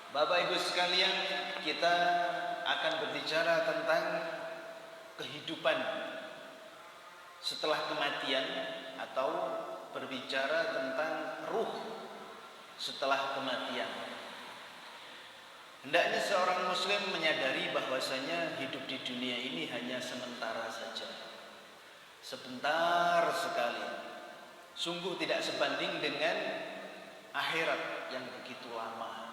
Bapak Ibu sekalian, kita akan berbicara tentang kehidupan setelah kematian atau berbicara tentang ruh setelah kematian. Hendaknya seorang muslim menyadari bahwasanya hidup di dunia ini hanya sementara saja. Sebentar sekali. Sungguh tidak sebanding dengan akhirat yang begitu lama.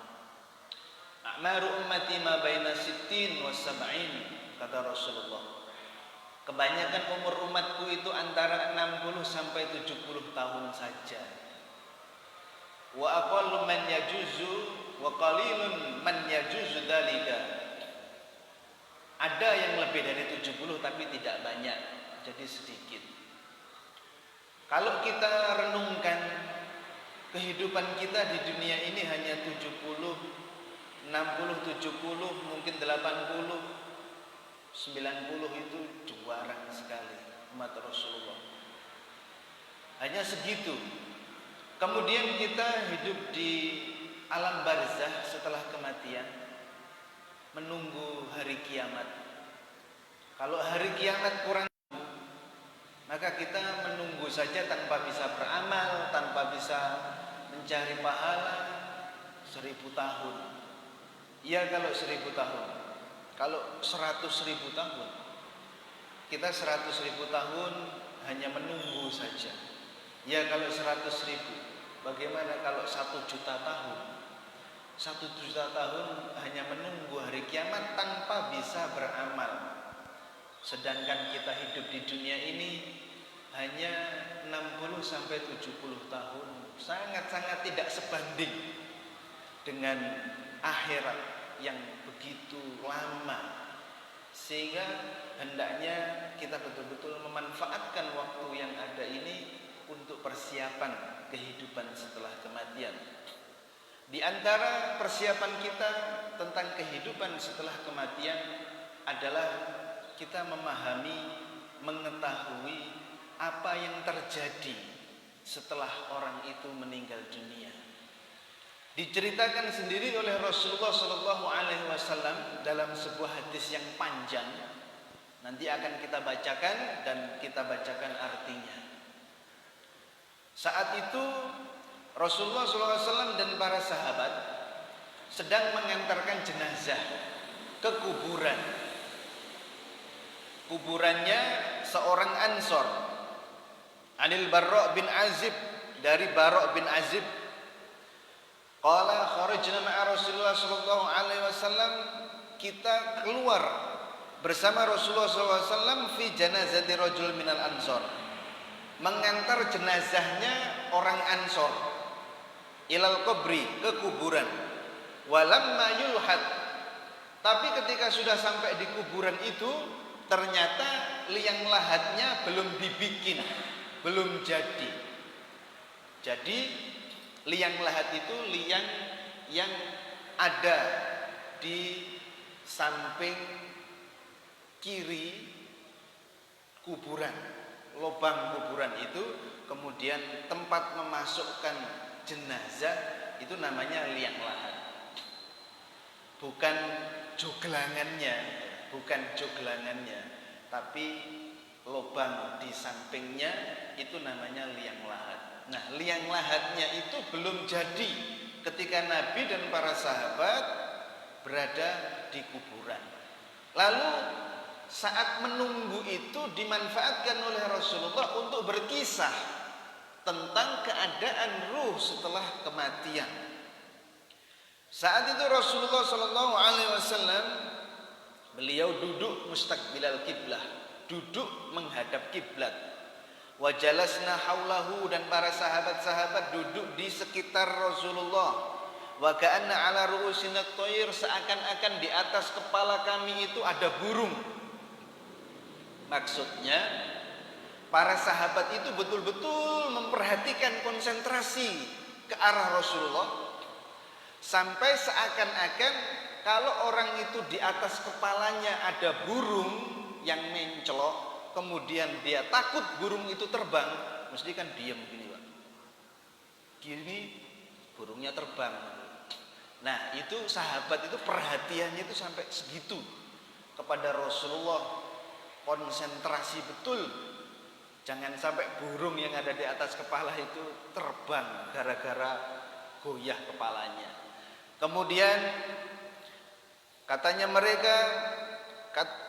A'maru ummati ma baina sittin wa sab'in, kata Rasulullah. Kebanyakan umur umatku itu antara 60 sampai 70 tahun saja. Wa aqallu man yajuzu wa qalilun man yajuzu dalika. Ada yang lebih dari 70 tapi tidak banyak, jadi sedikit. Kalau kita renungkan kehidupan kita di dunia ini hanya 70, 60, 70, mungkin 80, 90 itu jarang sekali umat Rasulullah. Hanya segitu. Kemudian kita hidup di alam barzah setelah kematian, menunggu hari kiamat. Kalau hari kiamat kurang, maka kita menunggu saja tanpa bisa beramal, tanpa bisa mencari pahala 1000 tahun. Ya kalau 1000 tahun. Kalau 100.000 tahun, kita 100.000 tahun hanya menunggu saja. Ya kalau 100.000, bagaimana kalau 1 juta tahun? 1 juta tahun hanya menunggu hari kiamat tanpa bisa beramal. Sedangkan kita hidup di dunia ini hanya 60 sampai 70 tahun. Sangat-sangat tidak sebanding dengan akhirat yang begitu lama. Sehingga hendaknya kita betul-betul memanfaatkan waktu yang ada ini untuk persiapan kehidupan setelah kematian. Di antara persiapan kita tentang kehidupan setelah kematian adalah kita memahami, mengetahui apa yang terjadi setelah orang itu meninggal dunia. Diceritakan sendiri oleh Rasulullah SAW dalam sebuah hadis yang panjang. Nanti akan kita bacakan dan kita bacakan artinya. Saat itu Rasulullah SAW dan para sahabat sedang mengantarkan jenazah ke kuburan. Kuburannya seorang Ansor, Anil Barra' bin Azib, dari Barra' bin Azib. Qala kharajna ma'a Rasulullah sallallahu alaihi wasallam, kita keluar bersama Rasulullah sallallahu alaihi wasallam fi janazati rajul minal Ansor, mengantar jenazahnya orang Ansor ilal qabri, ke kuburan. Walamma yulhad, tapi ketika sudah sampai di kuburan itu ternyata liang lahatnya belum dibikin, belum jadi. Jadi liang lahat itu liang yang ada di samping kiri kuburan, lubang kuburan itu, kemudian tempat memasukkan jenazah itu namanya liang lahat. Bukan joglangannya, tapi lubang di sampingnya itu namanya liang lahat. Nah, liang lahatnya itu belum jadi ketika Nabi dan para sahabat berada di kuburan. Lalu saat menunggu itu dimanfaatkan oleh Rasulullah untuk berkisah tentang keadaan ruh setelah kematian. Saat itu Rasulullah SAW beliau duduk mustaqbilal kiblah, duduk menghadap kiblat. Wa jalasna haulahu, dan para sahabat-sahabat duduk di sekitar Rasulullah. Wa ka'anna ala ru'usina at-tayr, seakan-akan di atas kepala kami itu ada burung. Maksudnya para sahabat itu betul-betul memperhatikan, konsentrasi ke arah Rasulullah, sampai seakan-akan kalau orang itu di atas kepalanya ada burung yang mencelok, kemudian dia takut burung itu terbang, mesti kan diam gini, Pak. Gini burungnya terbang. Nah, itu sahabat itu perhatiannya itu sampai segitu kepada Rasulullah, konsentrasi betul. Jangan sampai burung yang ada di atas kepala itu terbang gara-gara goyah kepalanya. Kemudian katanya mereka,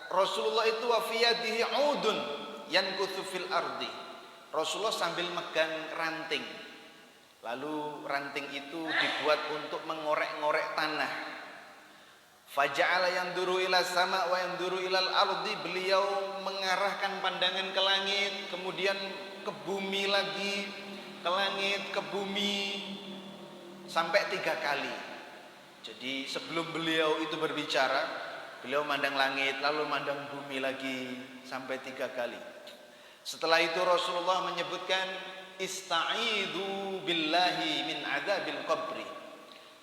Rasulullah itu wa fiyadihi udun yankuthu fil ardi. Rasulullah sambil megang ranting. Lalu ranting itu dibuat untuk mengorek-ngorek tanah. Faja'ala yanduru ila sama wa yanduru ilal ardi. Beliau mengarahkan pandangan ke langit, kemudian ke bumi lagi, ke langit, ke bumi, sampai 3 kali. Jadi sebelum beliau itu berbicara, beliau mandang langit, lalu mandang bumi lagi, sampai 3 kali. Setelah itu Rasulullah menyebutkan, ista'idhu billahi min adzabil qabri.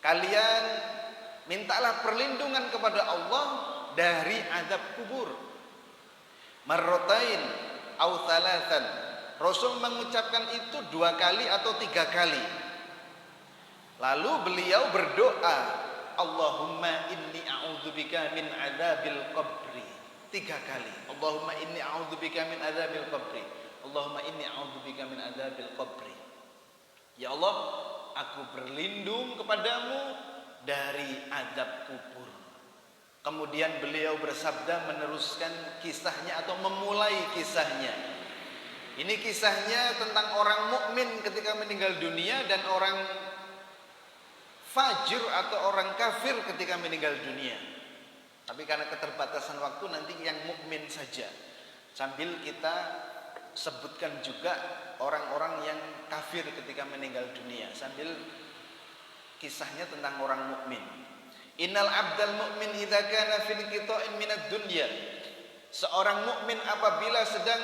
Kalian mintalah perlindungan kepada Allah dari azab kubur. Marratain au thalathan. Rasul mengucapkan itu 2 kali atau 3 kali. Lalu beliau berdoa, Allahumma inni a'udzubika min adzabil qabri. 3 kali. Allahumma inni a'udzubika min adzabil qabri. Allahumma inni a'udzubika min adzabil qabri. Ya Allah, aku berlindung kepadamu dari azab kubur. Kemudian beliau bersabda meneruskan kisahnya atau memulai kisahnya. Ini kisahnya tentang orang mukmin ketika meninggal dunia dan orang fajir atau orang kafir ketika meninggal dunia. Tapi karena keterbatasan waktu nanti yang mukmin saja. Sambil kita sebutkan juga orang-orang yang kafir ketika meninggal dunia sambil kisahnya tentang orang mukmin. Innal abdal mu'min idza kana fi qita'in minad dunya. Seorang mukmin apabila sedang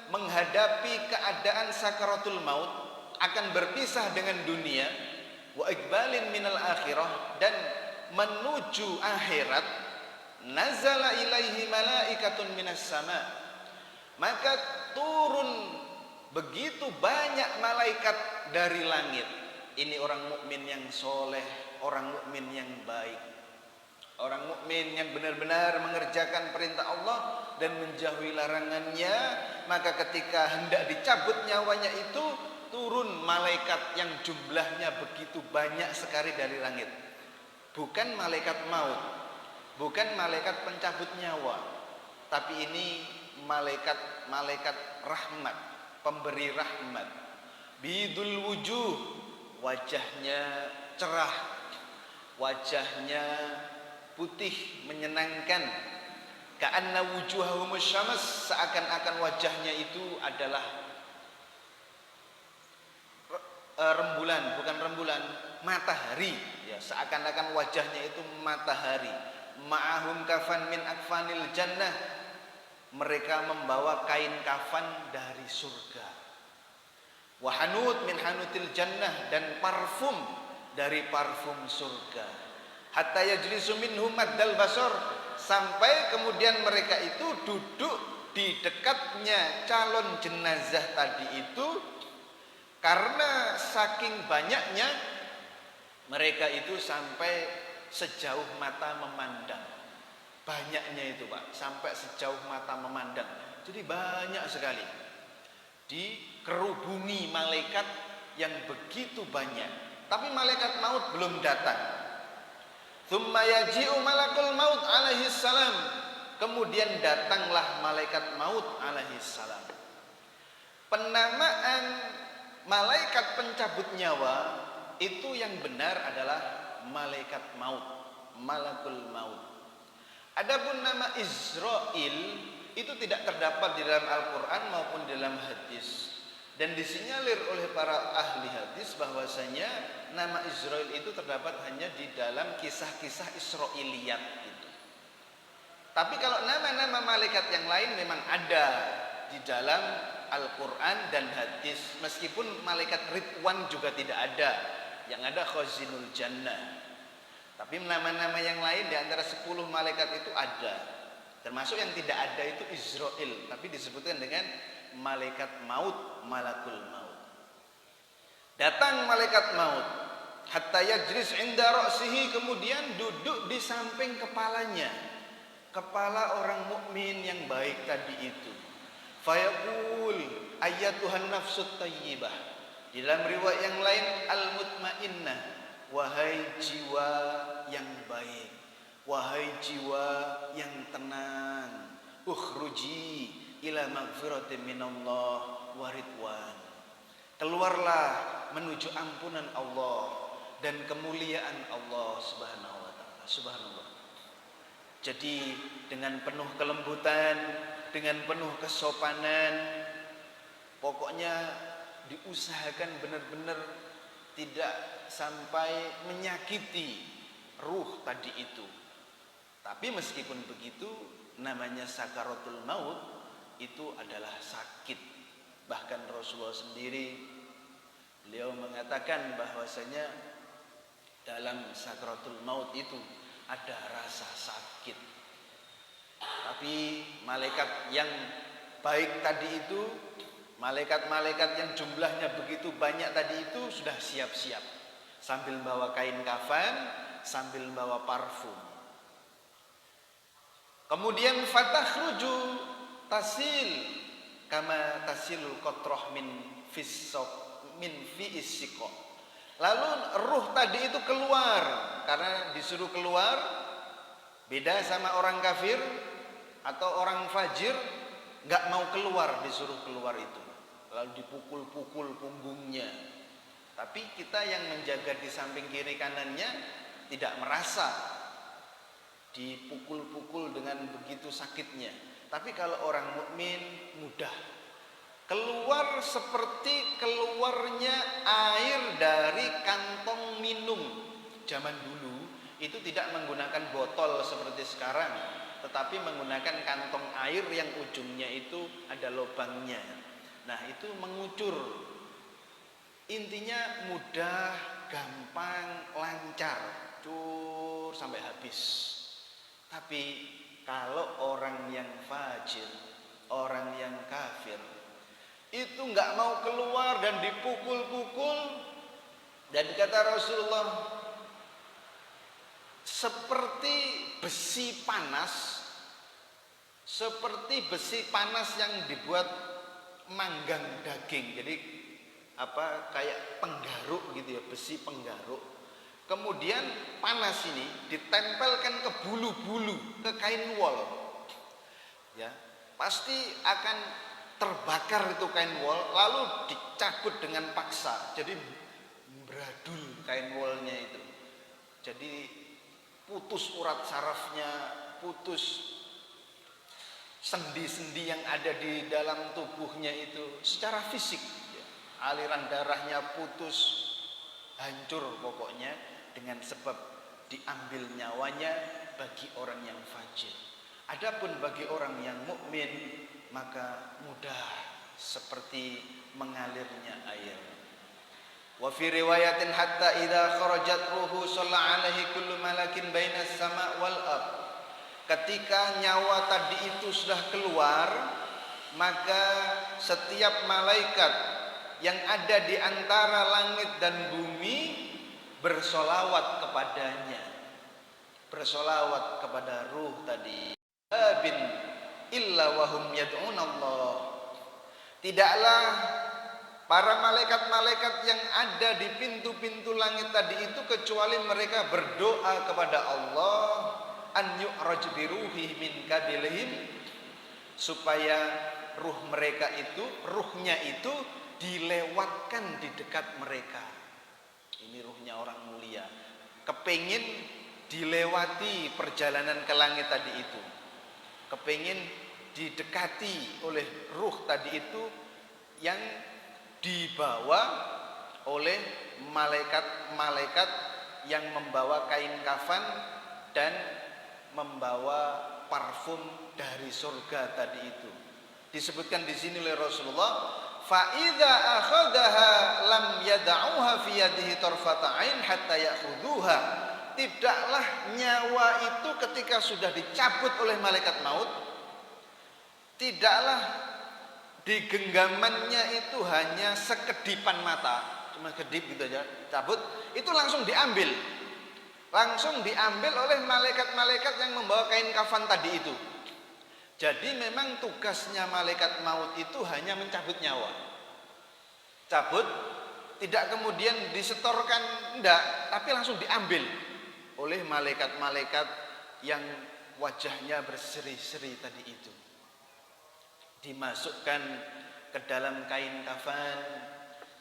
menghadapi keadaan sakaratul maut, akan berpisah dengan dunia, wa iqbalin minal akhirah, dan menuju akhirat, nazala ilaihi malaikatun minas sama. Maka turun begitu banyak malaikat dari langit. Ini orang mukmin yang soleh, orang mukmin yang baik, orang mukmin yang benar-benar mengerjakan perintah Allah dan menjauhi larangannya. Maka ketika hendak dicabut nyawanya itu, turun malaikat yang jumlahnya begitu banyak sekali dari langit. Bukan malaikat maut, bukan malaikat pencabut nyawa, tapi ini malaikat rahmat, pemberi rahmat. Bidul wujuh, wajahnya cerah, wajahnya putih menyenangkan. Ka'anna wujuhahum syams, seakan-akan wajahnya itu adalah rembulan, bukan rembulan, matahari, ya, seakan-akan wajahnya itu matahari. Ma'ahum kafan min akfanil jannah, mereka membawa kain kafan dari surga. Wa hanut min hanutil jannah, dan parfum dari parfum surga. Hatta yajlisu minhum maddal basar, sampai kemudian mereka itu duduk di dekatnya calon jenazah tadi itu. Karena saking banyaknya mereka itu sampai sejauh mata memandang. Banyaknya itu Pak, sampai sejauh mata memandang. Jadi banyak sekali. Dikerubungi malaikat yang begitu banyak. Tapi malaikat maut belum datang. Tsumma yaji'u malakul maut alaihi salam. Kemudian datanglah malaikat maut alaihi salam. Penamaan malaikat pencabut nyawa itu yang benar adalah malaikat maut, malakul maut. Adapun nama Israil itu tidak terdapat di dalam Al-Quran maupun di dalam hadis. Dan disinyalir oleh para ahli hadis bahwasanya nama Israil itu terdapat hanya di dalam kisah-kisah Israiliyat itu. Tapi kalau nama-nama malaikat yang lain memang ada di dalam Al-Quran dan hadis. Meskipun malaikat Ridwan juga tidak ada, yang ada Khazinul Jannah. Tapi nama-nama yang lain di antara 10 malaikat itu ada. Termasuk yang tidak ada itu Israil, tapi disebutkan dengan malaikat maut, malakul maut. Datang malaikat maut. hatta yajlis inda ra'sihi, kemudian duduk di samping kepalanya, kepala orang mukmin yang baik tadi itu. Fayaqul ayyatuhan nafsut thayyibah, di dalam riwayat yang lain al-mutmainnah, wahai jiwa yang baik, wahai jiwa yang tenang, ukhruji ila magfiratin minallah wa ridwan, keluarlah menuju ampunan Allah dan kemuliaan Allah Subhanahu wa taala. Subhanallah. Jadi dengan penuh kelembutan, dengan penuh kesopanan, pokoknya diusahakan benar-benar tidak sampai menyakiti ruh tadi itu. Tapi meskipun begitu, namanya sakaratul maut itu adalah sakit. Bahkan Rasulullah sendiri, beliau mengatakan bahwasanya dalam sakaratul maut itu ada rasa sakit. Tapi malaikat yang baik tadi itu, malaikat-malaikat yang jumlahnya begitu banyak tadi itu sudah siap-siap, sambil bawa kain kafan, sambil bawa parfum. Kemudian fatakhruju tasil kama tasilul qatrah min fi'is siqa. Lalu ruh tadi itu keluar, karena disuruh keluar. Beda sama orang kafir atau orang fajir, nggak mau keluar, disuruh keluar itu, lalu dipukul-pukul punggungnya. Tapi kita yang menjaga di samping kiri kanannya tidak merasa dipukul-pukul dengan begitu sakitnya. Tapi kalau orang mukmin mudah, keluar seperti keluarnya air dari kantong minum. Zaman dulu itu tidak menggunakan botol seperti sekarang, tetapi menggunakan kantong air yang ujungnya itu ada lubangnya. Nah, itu mengucur. Intinya mudah, gampang, lancar, cur sampai habis. Tapi kalau orang yang fajir, orang yang kafir, itu nggak mau keluar dan dipukul-pukul, dan kata Rasulullah seperti besi panas, seperti besi panas yang dibuat manggang daging. Jadi kayak penggaruk gitu ya, besi penggaruk. Kemudian panas ini ditempelkan ke bulu-bulu, ke kain wol, ya pasti akan terbakar itu kain wol, lalu dicabut dengan paksa. Jadi beradul kain wolnya itu, jadi putus urat sarafnya, putus sendi-sendi yang ada di dalam tubuhnya itu secara fisik, aliran darahnya putus, hancur pokoknya, dengan sebab diambil nyawanya bagi orang yang fajir. Adapun bagi orang yang mukmin, maka mudah seperti mengalirnya air. Wa fi riwayatin hatta idza kharajat ruhu shalla alaihi kullu malakin bainas sama wal ard. Ketika nyawa tadi itu sudah keluar, maka setiap malaikat yang ada di antara langit dan bumi bersolawat kepadanya, bersolawat kepada ruh tadi. Bin illa wahum yad'un Allah. Tidaklah para malaikat-malaikat yang ada di pintu-pintu langit tadi itu kecuali mereka berdoa kepada Allah, an yu'raj bi ruhi min kabilihim, supaya ruh mereka itu, ruhnya itu dilewatkan di dekat mereka. Ini ruhnya orang mulia, kepengin dilewati perjalanan ke langit tadi itu, kepengin didekati oleh ruh tadi itu yang dibawa oleh malaikat-malaikat yang membawa kain kafan dan membawa parfum dari surga tadi itu. Disebutkan di sini oleh Rasulullah, fa idza akhadhaha lam yad'uha fi yadihi tarfata ain hatta ya'khudhuha. Tidaklah nyawa itu ketika sudah dicabut oleh malaikat maut, tidaklah di genggamannya itu hanya sekedipan mata. cuma kedip gitu aja, cabut, itu langsung diambil. Langsung diambil oleh malaikat-malaikat yang membawa kain kafan tadi itu. Jadi memang tugasnya malaikat maut itu hanya mencabut nyawa. Cabut, tidak kemudian disetorkan, enggak, tapi langsung diambil oleh malaikat-malaikat yang wajahnya berseri-seri tadi itu. Dimasukkan ke dalam kain kafan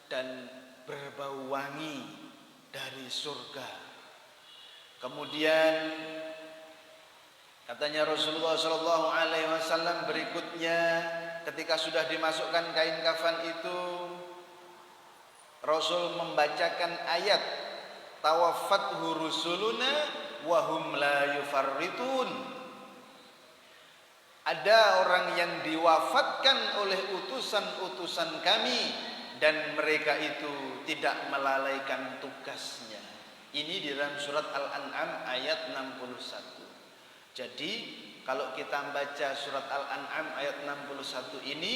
dan berbau wangi dari surga. Kemudian katanya Rasulullah SAW berikutnya, ketika sudah dimasukkan kain kafan itu, Rasul membacakan ayat tawaffathu rusuluna wa hum la yufarritun. Ada orang yang diwafatkan oleh utusan-utusan kami dan mereka itu tidak melalaikan tugasnya. Ini di dalam surat Al-An'am ayat 61. Jadi kalau kita baca surat Al-An'am ayat 61 ini,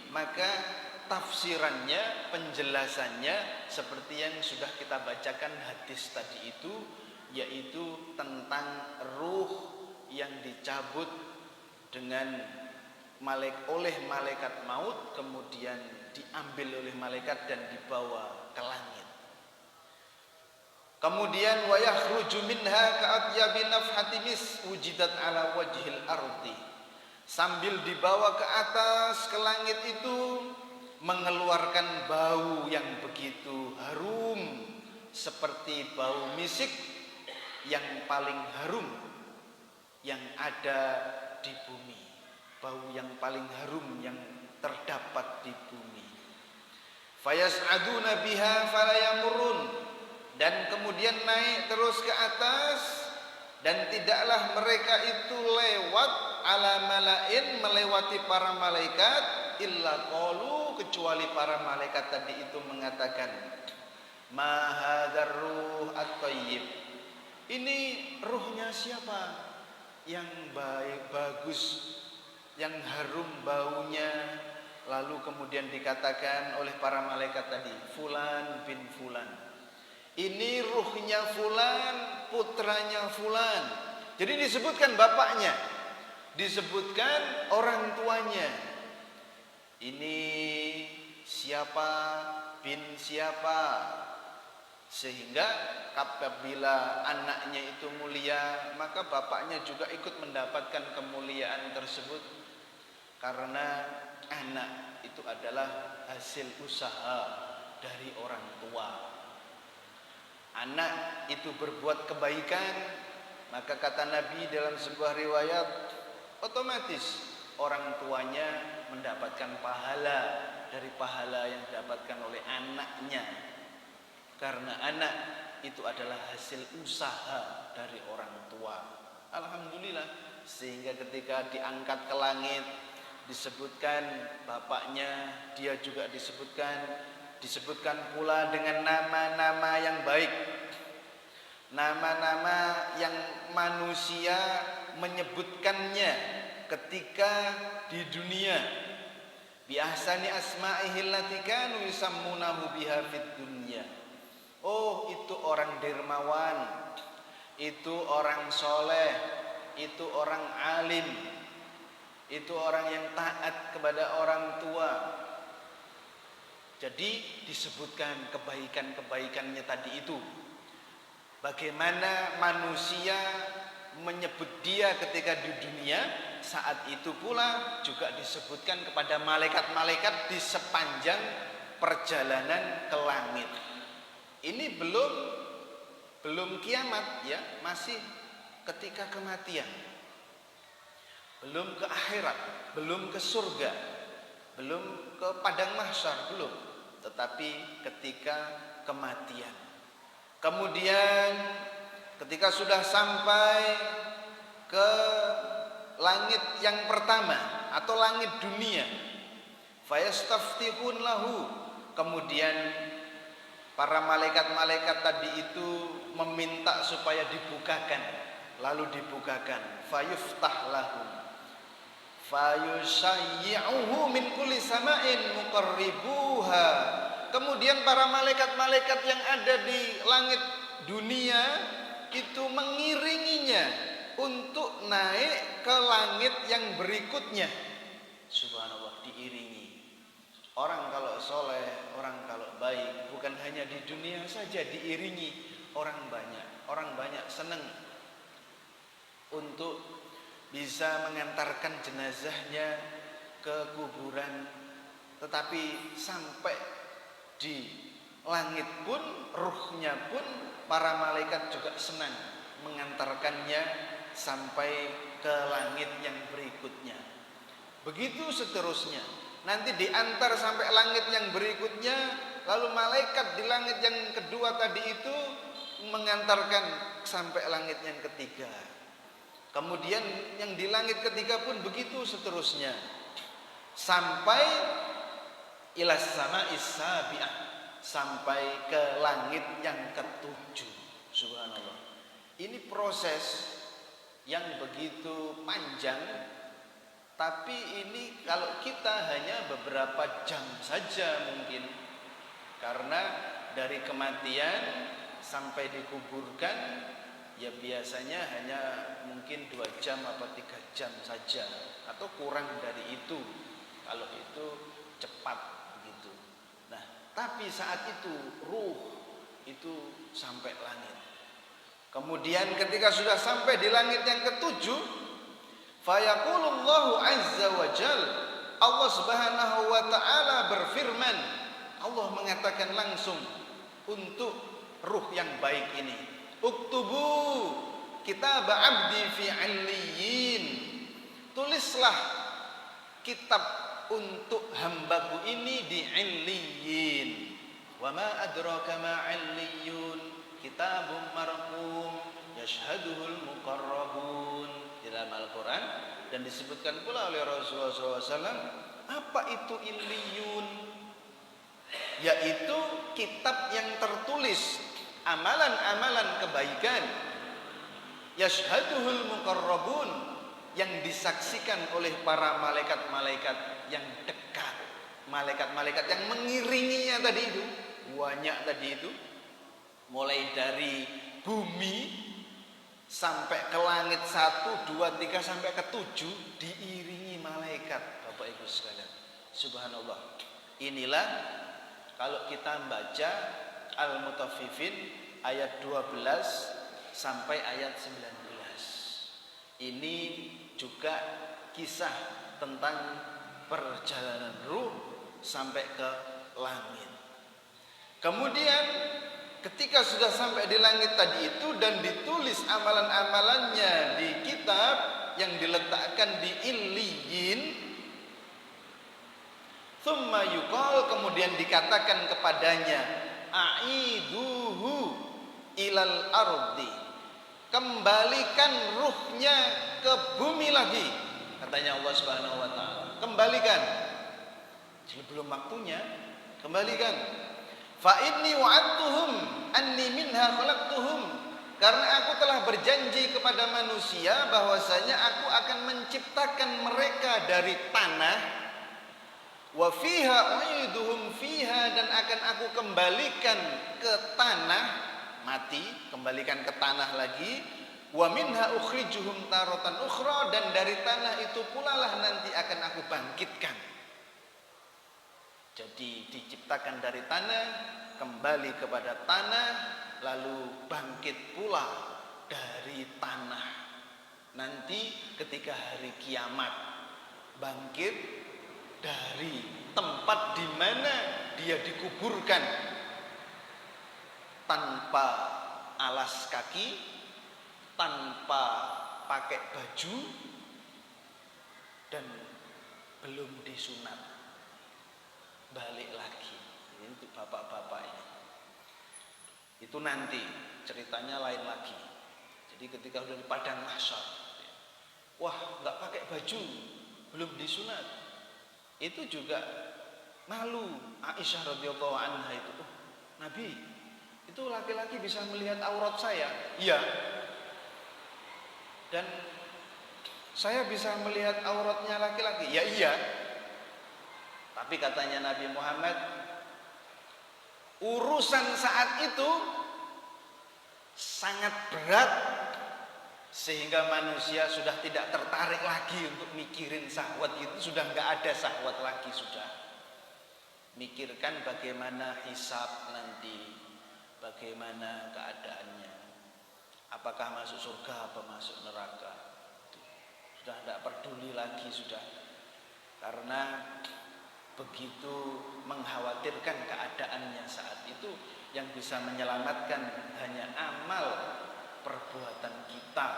maka tafsirannya, penjelasannya seperti yang sudah kita bacakan hadis tadi itu, yaitu tentang ruh yang dicabut dengan oleh malaikat maut, kemudian diambil oleh malaikat dan dibawa ke langit. Kemudian wa yakhruju minha ka'atyabi nafhati mis wujidat ala wajhil ardi. Sambil dibawa ke atas ke langit itu mengeluarkan bau yang begitu harum seperti bau misik yang paling harum yang ada di bumi. Bau yang paling harum yang terdapat di bumi. Fayas'aduna biha falayamurun. Dan kemudian naik terus ke atas, dan tidaklah mereka itu lewat ala malain, melewati para malaikat, illa qalu, kecuali para malaikat tadi itu mengatakan, ma hadzal ruh at-thayyib. Ini ruhnya siapa yang baik, bagus, yang harum baunya. Lalu kemudian dikatakan oleh para malaikat tadi, fulan bin fulan. Ini ruhnya fulan, putranya fulan. Jadi disebutkan bapaknya, disebutkan orang tuanya. Ini siapa bin siapa. Sehingga apabila anaknya itu mulia, maka bapaknya juga ikut mendapatkan kemuliaan tersebut. Karena anak itu adalah hasil usaha dari orang tua. Anak itu berbuat kebaikan, maka kata Nabi dalam sebuah riwayat, otomatis orang tuanya mendapatkan pahala dari pahala yang didapatkan oleh anaknya. Karena anak itu adalah hasil usaha dari orang tua. Alhamdulillah, sehingga ketika diangkat ke langit disebutkan bapaknya, dia juga disebutkan pula dengan nama-nama yang baik, nama-nama yang manusia menyebutkannya ketika di dunia. Bi ahsani asma'ihi allati kanu yusammunahu biha fid dunya. Oh, itu orang dermawan, itu orang soleh, itu orang alim, itu orang yang taat kepada orang tua. Jadi disebutkan kebaikan-kebaikannya tadi itu. Bagaimana manusia menyebut dia ketika di dunia, saat itu pula juga disebutkan kepada malaikat-malaikat di sepanjang perjalanan ke langit. Ini belum kiamat ya, masih ketika kematian. Belum ke akhirat, belum ke surga, belum ke padang mahsyar, belum. Tetapi ketika kematian. Kemudian ketika sudah sampai ke langit yang pertama atau langit dunia, fayastaftihun lahu, kemudian para malaikat-malaikat tadi itu meminta supaya dibukakan, lalu dibukakan, fayuftah lahu fayusayyi'uhu min kulli sama'in muqarribuha Kemudian para malaikat-malaikat yang ada di langit dunia itu mengiringinya untuk naik ke langit yang berikutnya. Subhanallah, diiringi. Orang kalau soleh, orang kalau baik, bukan hanya di dunia saja diiringi. Orang banyak senang untuk bisa mengantarkan jenazahnya ke kuburan. Tetapi sampai di langit pun, ruhnya pun, para malaikat juga senang mengantarkannya sampai ke langit yang berikutnya. Begitu seterusnya. Nanti diantar sampai langit yang berikutnya, lalu malaikat di langit yang kedua tadi itu mengantarkan sampai langit yang ketiga. Kemudian yang di langit ketiga pun begitu seterusnya. Sampai ilas sama'is sabi'ah, sampai ke langit yang ketujuh. Subhanallah. Ini proses yang begitu panjang, tapi ini kalau kita hanya beberapa jam saja mungkin, karena dari kematian sampai dikuburkan ya biasanya hanya mungkin 2 jam atau 3 jam saja, atau kurang dari itu kalau itu cepat begitu. Nah, tapi saat itu ruh itu sampai langit. Kemudian ketika sudah sampai di langit yang ketujuh, fayaqulullahu azza wa jal, Allah subhanahu wa ta'ala berfirman, Allah mengatakan langsung untuk ruh yang baik ini, uktubu kitab abdi fi 'illiyin, tulislah kitab untuk hambaku ini di 'illiyin. Wa ma adraka ma 'illiyun, kitabun marqum yashhaduhul muqarrabun, di dalam Al-Quran. Dan disebutkan pula oleh Rasulullah SAW, apa itu illiyun? Yaitu kitab yang tertulis amalan-amalan kebaikan, yashhaduhul muqarrabun, yang disaksikan oleh para malaikat-malaikat yang dekat, malaikat-malaikat yang mengiringinya tadi itu, banyak tadi itu, mulai dari bumi sampai ke langit 1, 2, 3 sampai ke 7 diiringi malaikat, Bapak Ibu sekalian. Subhanallah. Inilah kalau kita baca Al-Mutaffifin ayat 12 sampai ayat 19. Ini juga kisah tentang perjalanan ruh sampai ke langit. Kemudian ketika sudah sampai di langit tadi itu dan ditulis amalan-amalannya di kitab yang diletakkan di illiyin, thumma yuqal, kemudian dikatakan kepadanya, aiduhu ilal ardi, kembalikan ruhnya ke bumi lagi, katanya Allah Subhanahu wa taala. Kembalikan, belum waktunya, kembalikan. Fa inni wa'adtuhum anni minha khalaqtuhum, karena aku telah berjanji kepada manusia bahwasanya aku akan menciptakan mereka dari tanah, wa fiha u'iduhum fiha, dan akan aku kembalikan ke tanah, mati, kembalikan ke tanah lagi, wa minha ukhrijuhum taratan ukhra, dan dari tanah itu pula lah nanti akan aku bangkitkan. Jadi diciptakan dari tanah, kembali kepada tanah, lalu bangkit pula dari tanah. Nanti ketika hari kiamat, bangkit dari tempat di mana dia dikuburkan, tanpa alas kaki, tanpa pakai baju, dan belum disunat. Balik lagi. Ini untuk bapak-bapak ini. Itu nanti ceritanya lain lagi. Jadi ketika sudah di padang mahsyar, wah, nggak pakai baju, belum disunat, itu juga malu. Aisyah radhiyallahu anha itu, oh, Nabi, itu laki-laki bisa melihat aurat saya? Iya. Dan saya bisa melihat auratnya laki-laki? Ya iya. Tapi katanya Nabi Muhammad, Urusan saat itu sangat berat sehingga manusia sudah tidak tertarik lagi untuk mikirin syahwat itu, sudah nggak ada syahwat lagi, sudah mikirkan bagaimana hisab nanti, bagaimana keadaannya, apakah masuk surga apa masuk neraka, sudah tidak peduli lagi sudah, karena begitu mengkhawatirkan keadaannya saat itu. Yang bisa menyelamatkan hanya amal perbuatan kita,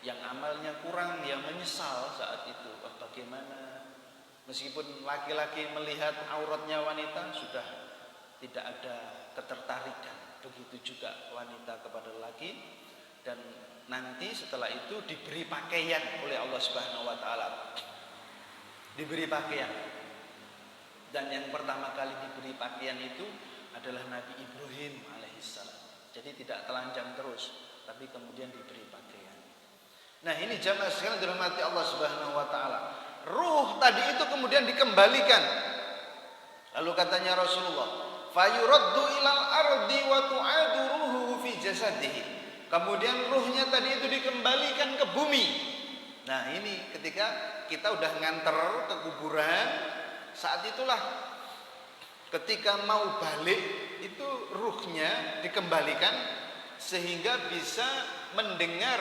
yang amalnya kurang dia menyesal saat itu. Bagaimana meskipun laki-laki melihat auratnya wanita sudah tidak ada ketertarikan, begitu juga wanita kepada laki. Dan nanti setelah itu diberi pakaian oleh Allah Subhanahu wa taala, diberi pakaian. Dan yang pertama kali diberi pakaian itu adalah Nabi Ibrahim alaihissalam. Jadi tidak telanjang terus, tapi kemudian diberi pakaian. Nah, ini jamaah sekalian dirahmati Allah Subhanahu wa taala. Ruh tadi itu kemudian dikembalikan. Lalu katanya Rasulullah, fayuraddu ilal ardi wa tu'adu ruhuhu fi jasadihi. Kemudian ruhnya tadi itu dikembalikan ke bumi. Nah, ini ketika kita udah nganter ke kuburan, saat itulah ketika mau balik itu ruhnya dikembalikan sehingga bisa mendengar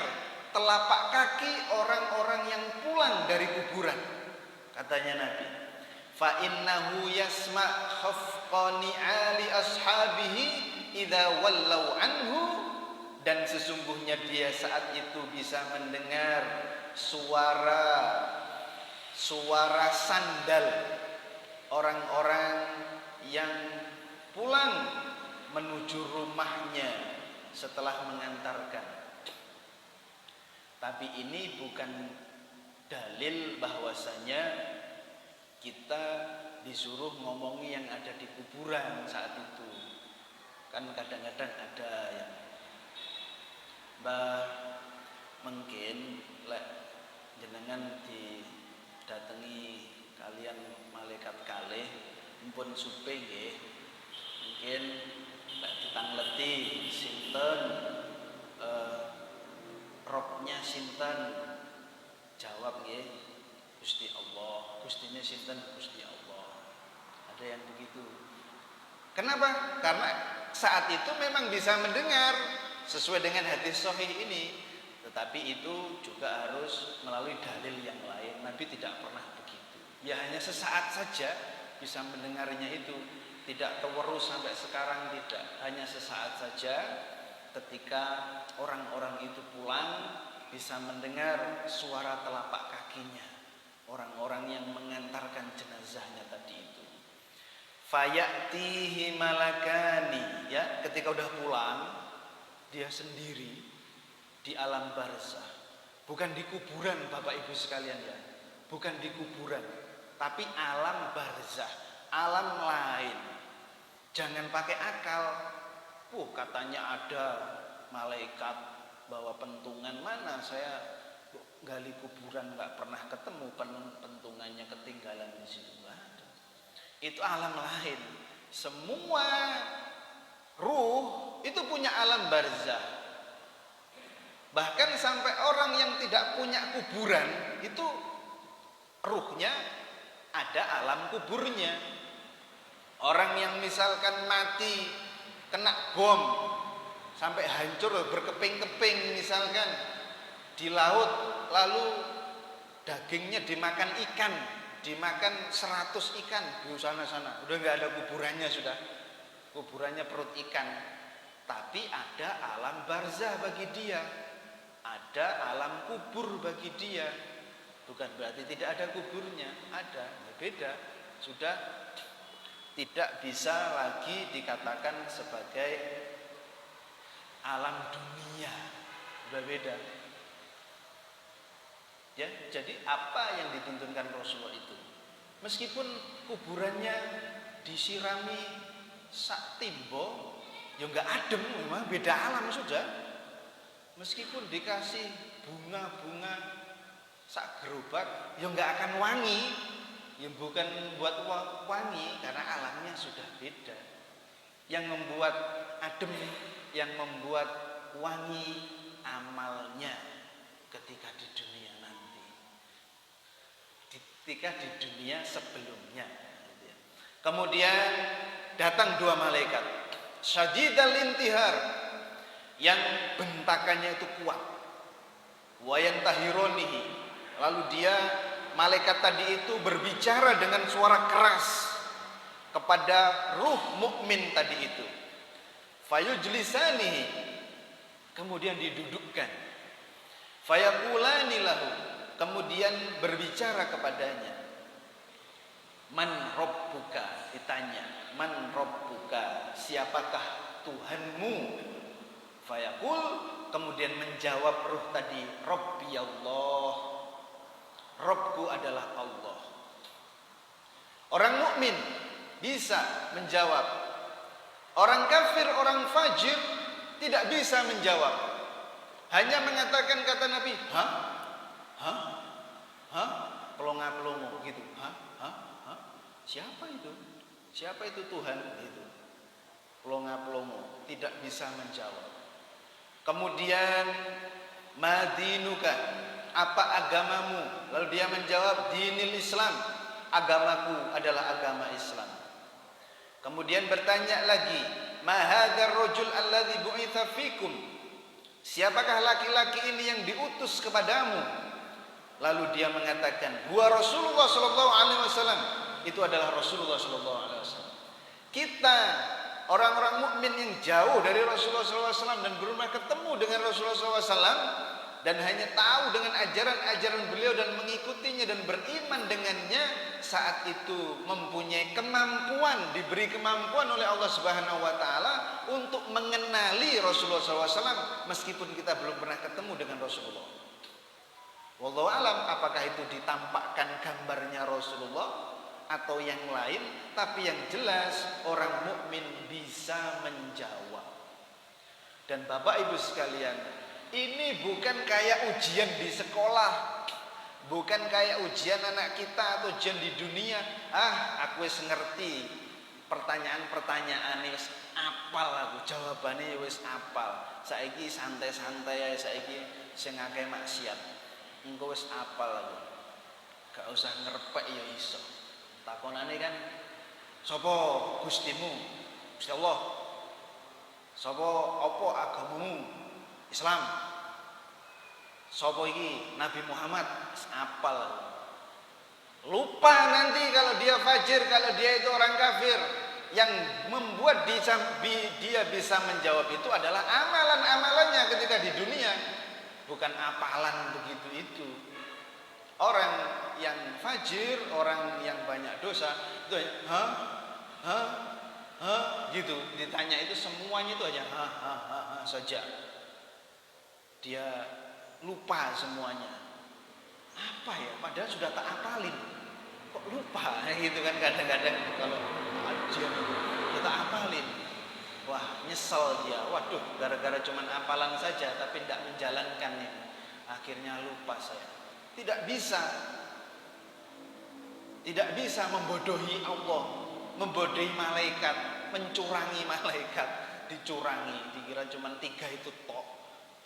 telapak kaki orang-orang yang pulang dari kuburan. Katanya Nabi, fa innahu yasma' khafqani ali ashabihi idza wallau anhu, dan sesungguhnya dia saat itu bisa mendengar suara sandal orang-orang yang pulang menuju rumahnya setelah mengantarkan. Tapi ini bukan dalil bahwasanya kita disuruh ngomongi yang ada di kuburan saat itu. Kan kadang-kadang ada yang Mbah, mungkin lek jenengan didatangi kalian malaikat kalih mumpun supe nggih, mungkin lek ditangleti sinten, robnya sinten, jawab nggih Gusti Allah. Gustine sinten? Gusti Allah. Ada yang begitu. Kenapa? Karena saat itu memang bisa mendengar sesuai dengan hadis sahih ini, tetapi itu juga harus melalui dalil yang lain. Nabi tidak pernah begitu. Ya hanya sesaat saja bisa mendengarnya itu, tidak terus sampai sekarang, tidak. Hanya sesaat saja ketika orang-orang itu pulang bisa mendengar suara telapak kakinya orang-orang yang mengantarkan jenazahnya tadi itu. Fayatihi malakani, ya, ketika udah pulang dia sendiri di alam barzah, bukan di kuburan Bapak Ibu sekalian ya, bukan di kuburan, tapi alam barzah, alam lain. Jangan pakai akal. Katanya ada malaikat bawa pentungan, mana saya gali kuburan nggak pernah ketemu pentungannya, ketinggalan di situ. Itu alam lain. Semua ruh itu punya alam barzah. Bahkan sampai orang yang tidak punya kuburan itu ruhnya ada alam kuburnya. Orang yang misalkan mati kena bom sampai hancur berkeping-keping misalkan di laut, lalu dagingnya dimakan ikan, dimakan 100 ikan di sana-sana, udah nggak ada kuburannya, sudah kuburannya perut ikan. Tapi ada alam barzah bagi dia, ada alam kubur bagi dia. Bukan berarti tidak ada kuburnya, ada, beda. Sudah tidak bisa lagi dikatakan sebagai alam dunia, sudah beda. Ya, jadi apa yang dituntunkan Rasulullah itu? Meskipun kuburannya disirami sak timbo, ya enggak adem, memang beda alam sudah. Meskipun dikasih bunga-bunga sak gerobak, ya enggak akan wangi, ya bukan buat wangi karena alamnya sudah beda. yang membuat adem, yang membuat wangi amalnya ketika di dunia nanti, ketika di dunia sebelumnya. Kemudian datang dua malaikat syadidal intihar, yang bentakannya itu kuat, wayan tahironihi, lalu dia malaikat tadi itu berbicara dengan suara keras kepada ruh mukmin tadi itu. Fayujlisanihi, kemudian didudukkan. Fayaqulani lahu, kemudian berbicara kepadanya. Man rabbuka, ditanya, man rabbuka, siapakah Tuhanmu? Fayaqul, kemudian menjawab ruh tadi, Rabbi Allah, Rabbku adalah Allah. Orang mukmin bisa menjawab. Orang kafir, orang fajir tidak bisa menjawab. Hanya mengatakan kata Nabi, hah? Hah? Hah? Pelongo-pelongo gitu. Hah? Hah? Hah? Siapa itu? Siapa itu Tuhan? Gitu. Pelongo-pelongo, tidak bisa menjawab. Kemudian madinuka, apa agamamu? Lalu dia menjawab, dinil Islam, agamaku adalah agama Islam. Kemudian bertanya lagi, ma hadzal rajul alladzi bu'itsa fikum, siapakah laki-laki ini yang diutus kepadamu? Lalu dia mengatakan, huwa Rasulullah sallallahu alaihi wasallam, itu adalah Rasulullah sallallahu alaihi wasallam. Kita orang-orang mukmin yang jauh dari Rasulullah SAW dan belum pernah ketemu dengan Rasulullah SAW dan hanya tahu dengan ajaran-ajaran beliau dan mengikutinya dan beriman dengannya, saat itu mempunyai kemampuan, diberi kemampuan oleh Allah Subhanahu wa taala untuk mengenali Rasulullah SAW meskipun kita belum pernah ketemu dengan Rasulullah. Wallahu alam, apakah itu ditampakkan gambarnya Rasulullah atau yang lain, tapi yang jelas orang mukmin bisa menjawab. Dan Bapak Ibu sekalian, ini bukan kayak ujian di sekolah, bukan kayak ujian anak kita atau ujian di dunia. Aku wis ngerti pertanyaan-pertanyaan wis apal, aku jawabannya wis apal. Saiki santai-santai ae, saiki sing akeh maksiat. Engko wis apal aku. Gak usah ngerpek ya iso. Takonane kan, sapa Gustimu? Gusti Allah. Sapa apa agamamu? Islam. Sapa iki? Nabi Muhammad. Apal. Lupa nanti kalau dia fajir, kalau dia itu orang kafir. Yang membuat dia bisa menjawab itu adalah amalan-amalannya ketika di dunia, bukan apalan begitu itu. Orang yang fajir, orang yang banyak dosa itu gitu, ditanya itu semuanya itu hanya saja. Dia lupa semuanya. Apa ya? Padahal sudah tak apalin. Kok lupa? Gitu kan kadang-kadang kalau ujian kita apalin. Wah, nyesel dia. Waduh, gara-gara cuman apalan saja tapi tidak menjalankannya. Akhirnya lupa saya. Tidak bisa membodohi Allah, membodohi malaikat, mencurangi malaikat, dicurangi, dikira cuma 3 itu tok,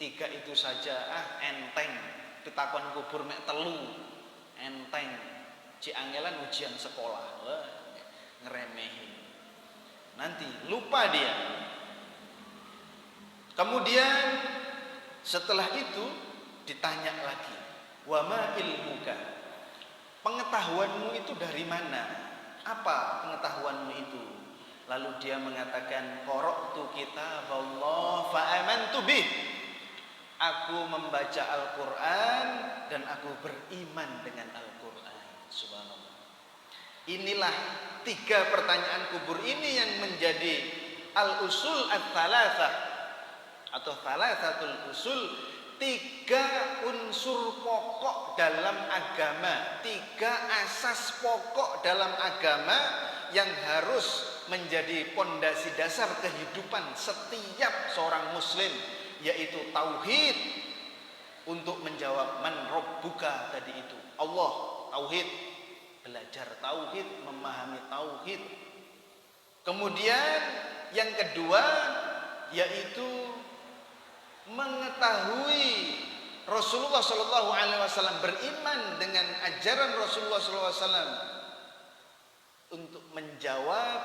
3 itu saja, enteng, pitakon kubur mek 3, enteng, ci angelan ujian sekolah, ngeremehin, nanti lupa dia. Kemudian setelah itu ditanya lagi, wa ma ilmuka, pengetahuanmu itu dari mana? Apa pengetahuanmu itu? Lalu dia mengatakan, qara'tu kitaballah fa amantu bih, aku membaca Al-Quran dan aku beriman dengan Al-Quran. Subhanallah. Inilah 3 pertanyaan kubur ini yang menjadi al-usul at-thalathah atau thalathatul usul, 3 unsur pokok dalam agama, 3 asas pokok dalam agama yang harus menjadi pondasi dasar kehidupan setiap seorang muslim, yaitu tauhid. Untuk menjawab man rabbuka tadi itu, Allah, tauhid, belajar tauhid, memahami tauhid. Kemudian yang kedua yaitu mengetahui Rasulullah Shallallahu Alaihi Wasallam, beriman dengan ajaran Rasulullah Shallallahu Alaihi Wasallam untuk menjawab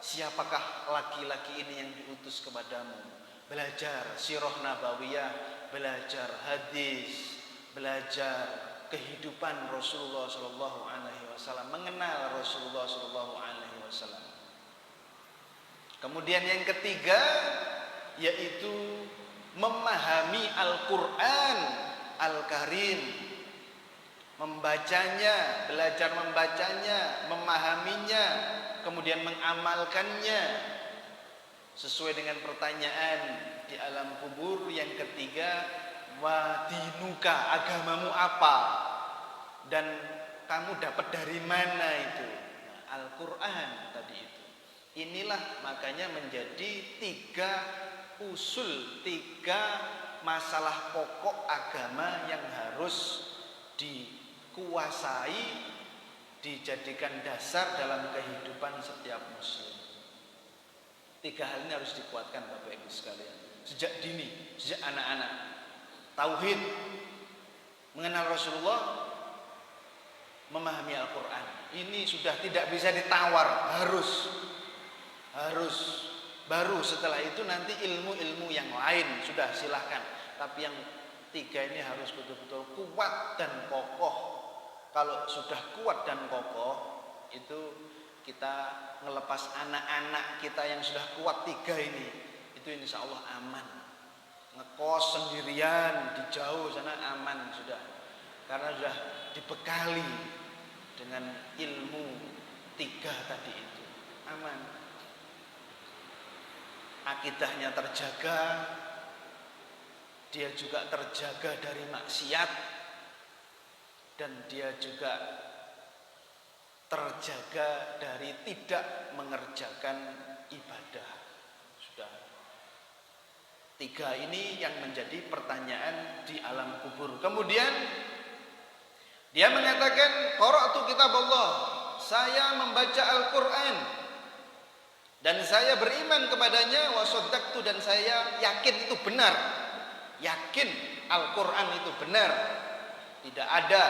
siapakah laki-laki ini yang diutus kepadamu. Belajar sirah nabawiyah, belajar hadis, belajar kehidupan Rasulullah Shallallahu Alaihi Wasallam, mengenal Rasulullah Shallallahu Alaihi Wasallam. Kemudian yang ketiga yaitu memahami Al-Quran Al-Karim, membacanya, belajar membacanya, memahaminya, kemudian mengamalkannya sesuai dengan pertanyaan di alam kubur. Yang ketiga, wa dinuka, agamamu apa dan kamu dapat dari mana itu? Al-Quran tadi itu. Inilah makanya menjadi tiga usul, tiga masalah pokok agama yang harus dikuasai, dijadikan dasar dalam kehidupan setiap muslim. Tiga hal ini harus dikuatkan Bapak Ibu sekalian sejak dini, sejak anak-anak. Tauhid, mengenal Rasulullah, memahami Al-Quran. Ini sudah tidak bisa ditawar, harus. Baru setelah itu nanti ilmu-ilmu yang lain sudah silahkan. Tapi yang tiga ini harus betul-betul kuat dan kokoh. Kalau sudah kuat dan kokoh, itu kita ngelepas anak-anak kita yang sudah kuat tiga ini, itu insya Allah aman. Ngekos sendirian di jauh sana aman sudah, karena sudah dibekali dengan ilmu tiga tadi itu, aman. Akidahnya terjaga, dia juga terjaga dari maksiat, dan dia juga terjaga dari tidak mengerjakan ibadah. Sudah tiga ini yang menjadi pertanyaan di alam kubur. Kemudian dia mengatakan, qara'tu kitab Allah, saya membaca Al-Quran dan saya beriman kepadanya, wa shaddaqtu, dan saya yakin itu benar. Yakin Al-Quran itu benar. Tidak ada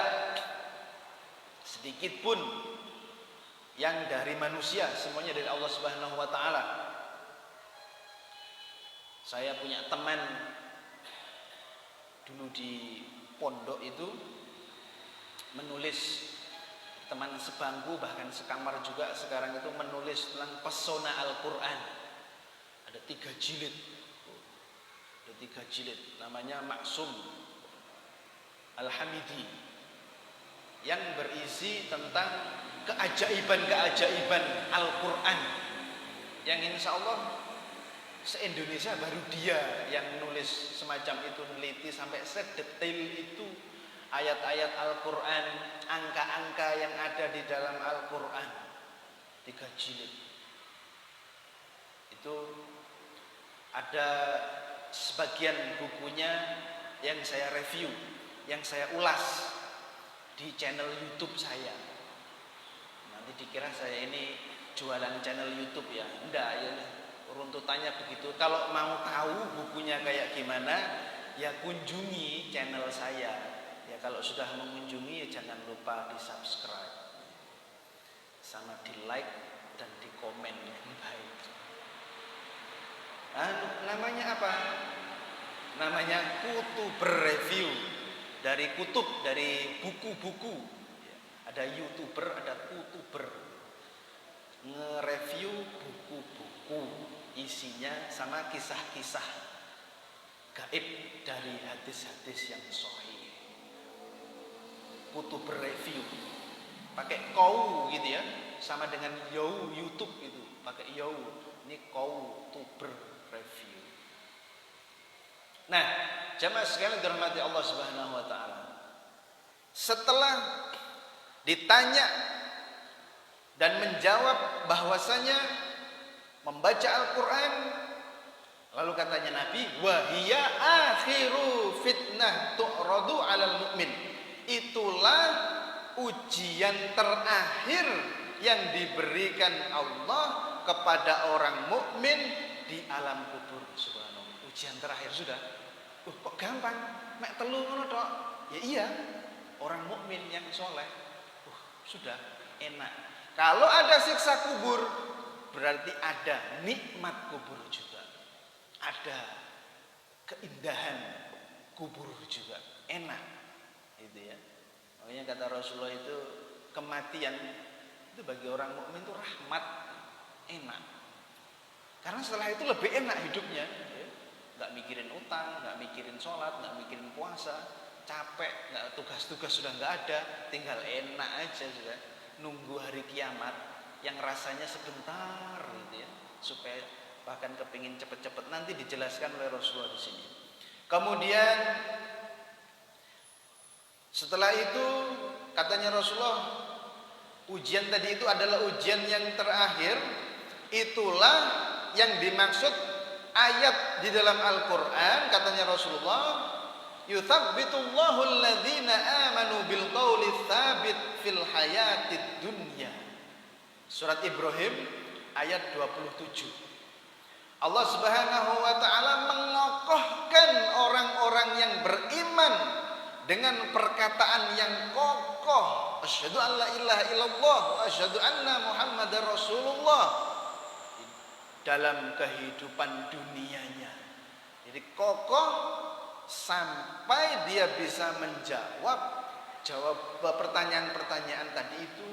sedikit pun yang dari manusia, semuanya dari Allah Subhanahu wa taala. Saya punya teman dulu di pondok itu menulis, teman sebangku bahkan sekamar juga sekarang itu menulis tentang pesona Al-Quran. Ada 3 jilid. Ada 3 jilid. Namanya Maksum Al-Hamidi, yang berisi tentang keajaiban-keajaiban Al-Quran, yang insya Allah se-Indonesia baru dia yang nulis semacam itu, meneliti sampai sedetail itu ayat-ayat Al-Quran, angka-angka yang ada di dalam Al-Quran. 3 jilid. Itu ada sebagian bukunya yang saya review, yang saya ulas di channel YouTube saya. Nanti dikira saya ini jualan channel YouTube ya. Enggak, ya runtutannya begitu. Kalau mau tahu bukunya kayak gimana, ya kunjungi channel saya. Ya kalau sudah mengunjungi, ya jangan lupa di subscribe, sama di like dan di komen yang baik. Namanya apa? Namanya Kutuber Review. Dari kutub, dari buku-buku. Ada YouTuber, ada Kutuber. Nge-review buku-buku, isinya sama kisah-kisah gaib dari hadis-hadis yang sahih. Kutuber Review, pakai kau gitu ya, sama dengan YouTube itu, pakai ini Kutuber Review. Nah, jamaah sekalian dirahmati Allah Subhanahu wa taala. Setelah ditanya dan menjawab bahwasanya membaca Al-Quran, lalu katanya Nabi, wa hiya akhiru fitnah tu'radu 'alal mu'min. Itulah ujian terakhir yang diberikan Allah kepada orang mukmin di alam kubur. Subhanallah. Ujian terakhir sudah. Kok gampang? Mek telu ngono tok. Ya iya. Orang mukmin yang soleh. Sudah enak. Kalau ada siksa kubur, berarti ada nikmat kubur juga. Ada keindahan kubur juga. Enak. Gitu ya. Makanya kata Rasulullah itu kematian itu bagi orang mukmin itu rahmat, enak. Karena setelah itu lebih enak hidupnya, ya. Nggak mikirin utang, nggak mikirin sholat, nggak mikirin puasa, capek, nggak tugas-tugas sudah nggak ada, tinggal enak aja sudah. Nunggu hari kiamat yang rasanya sebentar, gitu ya, supaya bahkan kepingin cepet-cepet. Nanti dijelaskan oleh Rasulullah di sini. Kemudian setelah itu katanya Rasulullah, ujian tadi itu adalah ujian yang terakhir. Itulah yang dimaksud ayat di dalam Al-Quran. Katanya Rasulullah, yuthabbitullahu alladhina amanu bil qawli tsabit fil hayatid dunya. Surat Ibrahim ayat 27. Allah Subhanahu wa taala mengokohkan orang-orang yang beriman dengan perkataan yang kokoh, asyhadu an la ilaha illallah wa asyhadu anna muhammadar rasulullah, dalam kehidupan dunianya. Jadi kokoh sampai dia bisa menjawab pertanyaan-pertanyaan tadi itu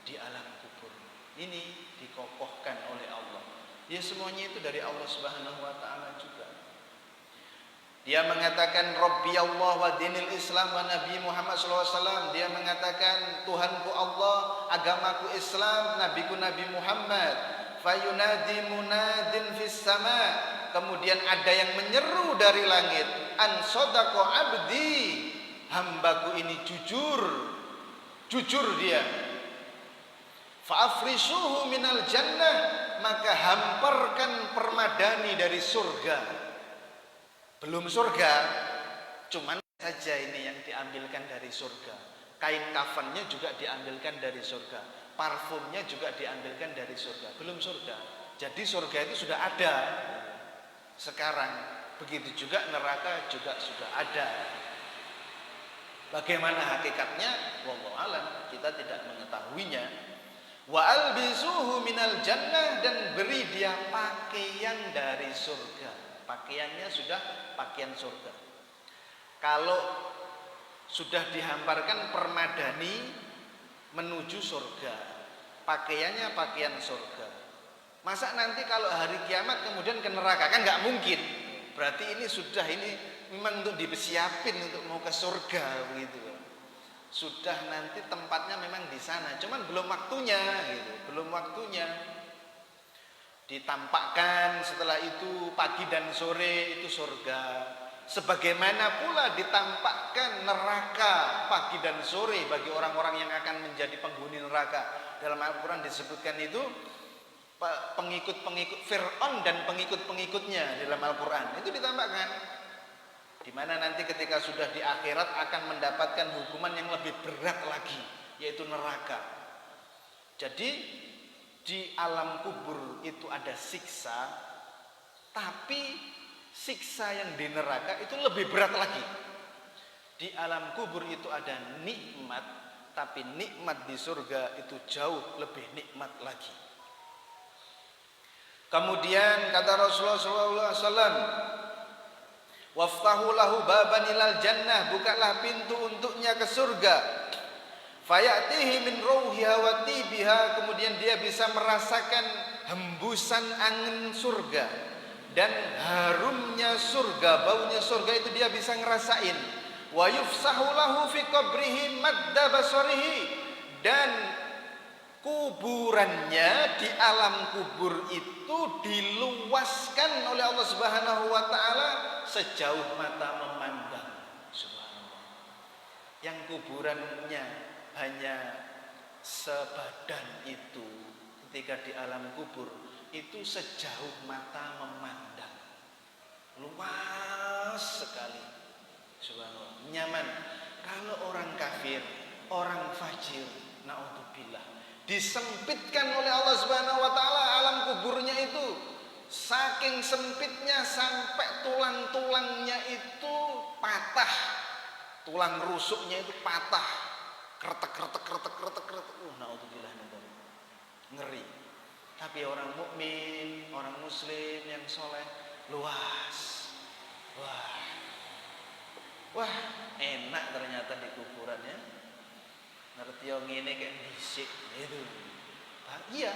di alam kubur. Ini dikokohkan oleh Allah. Ya semuanya itu dari Allah Subhanahu wa taala juga. Dia mengatakan Rabbi Allah wa dinil Islam wa Nabi Muhammad SAW. Dia mengatakan Tuhanku Allah, agamaku Islam, nabiku Nabi Muhammad. Fayunadi munadin fis sama. Kemudian ada yang menyeru dari langit, an sadaqa abdi, hambaku ini jujur dia. Fa'afrisuhu minal jannah, maka hamparkan permadani dari surga. Belum surga, cuman saja ini yang diambilkan dari surga. Kain kafannya juga diambilkan dari surga. Parfumnya juga diambilkan dari surga. Belum surga. Jadi surga itu sudah ada sekarang. Begitu juga neraka juga sudah ada. Bagaimana hakikatnya? Wallahu alam, kita tidak mengetahuinya. Wa albisuhu minal jannah, dan beri dia pakaian dari surga. Pakaiannya sudah pakaian surga. Kalau sudah dihamparkan permadani menuju surga, pakaiannya pakaian surga. Masa nanti kalau hari kiamat kemudian ke neraka? Kan nggak mungkin. Berarti ini memang untuk disiapin untuk mau ke surga begitu. Sudah nanti tempatnya memang di sana, cuman belum waktunya gitu, belum waktunya. Ditampakkan setelah itu pagi dan sore itu surga. Sebagaimana pula ditampakkan neraka pagi dan sore bagi orang-orang yang akan menjadi penghuni neraka. Dalam Al-Quran disebutkan itu pengikut-pengikut Fir'aun dan pengikut-pengikutnya dalam Al-Quran. Itu ditampakkan. Di mana nanti ketika sudah di akhirat akan mendapatkan hukuman yang lebih berat lagi, yaitu neraka. Jadi di alam kubur itu ada siksa, tapi siksa yang di neraka itu lebih berat lagi. Di alam kubur itu ada nikmat, tapi nikmat di surga itu jauh lebih nikmat lagi. Kemudian kata Rasulullah SAW, waftahu lahu baban ilal jannah, bukalah pintu untuknya ke surga. Fayatihi min rauhiha wa tibiha, kemudian dia bisa merasakan hembusan angin surga dan harumnya surga, baunya surga itu dia bisa ngerasain. Wa yufsahu lahu fi qabrihi madda basarihi, dan kuburannya di alam kubur itu diluaskan oleh Allah Subhanahu wa taala sejauh mata memandang. Subhanallah. Yang kuburannya hanya sebadan itu, ketika di alam kubur itu sejauh mata memandang, luas sekali. Subhanallah, nyaman. Kalau orang kafir, orang fajir, naudzubillah, disempitkan oleh Allah Subhanahu wa taala alam kuburnya itu. Saking sempitnya sampai tulang-tulangnya itu patah. Tulang rusuknya itu patah. Kretek. Naudzubillah min dzalik. Ngeri. Tapi orang mukmin, orang muslim yang soleh luas. Wah, enak ternyata di kuburan ya. Ngerti yang ngene kayak bisik itu. Iya.